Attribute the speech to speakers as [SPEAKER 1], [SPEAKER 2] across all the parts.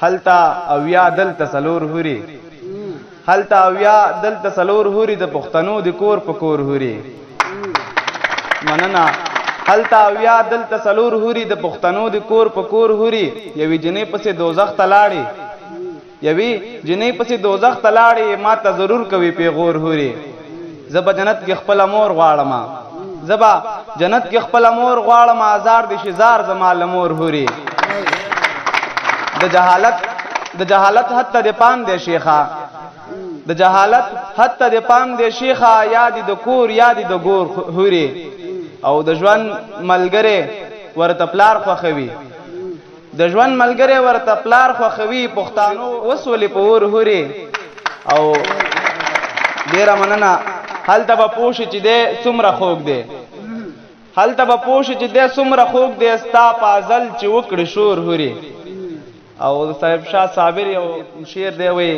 [SPEAKER 1] هلتا اویا دلتا سلور هوري هلتا اویا دلتا سلور هوري د پښتنو د کور په کور هوري مننه هلتا اویا دلتا سلور هوري د پښتنو د کور په کور هوري یوی جنې پسې دوزخ ته لاړې یوی جنې پسې دوزخ ته لاړې ما ته ضرور کوي پیغور هوري زبا جنت کې خپل مور غواړم زبا جنت کې خپل مور غواړم آزار دي شزار زما لمور هوري د جهالت حتی د پام دی شیخا د جهالت حتی د پام دی شیخا یادی د کور یادی د ګور هوري او د ژوند ملګری ورته پلار خوښوي د ژوند ملګری ورته پلار خوښوي پښتانو وسولې په اور هوري او ډیره مننه هلته به پوه شي چې دی څومره خوږ دی هلته به پوه شي چې دی څومره خوږ دی ستا په ازل چې وکړي شور هوري او صاحب شاه صابر یو شعر دی وایي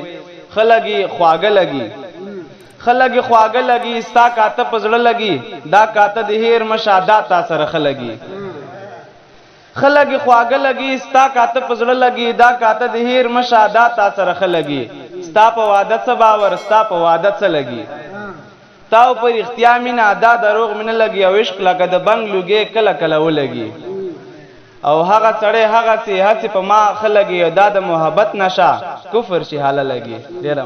[SPEAKER 1] ښه لګي خواږه لګي ښه لګي خواږه لګي ستا کاته په زړه لګي دا کاته د هیر مشه دا تا سره ښه لګي ښه لګي خواږه لګي ستا کاته په زړه لګي دا کاته د هیر مشه دا تا سره ښه لګي ستا په واده څه باور ستا په واده څه لګي تاو پر اختیا مینا دا دروغ مینه لګي او عشق لکه د بنګ لوګي کله کله ولګي او هغه سړی هغه سي هڅې په ما ښه لګي دا د محبت نشه کفر شي حاله لګي ډېره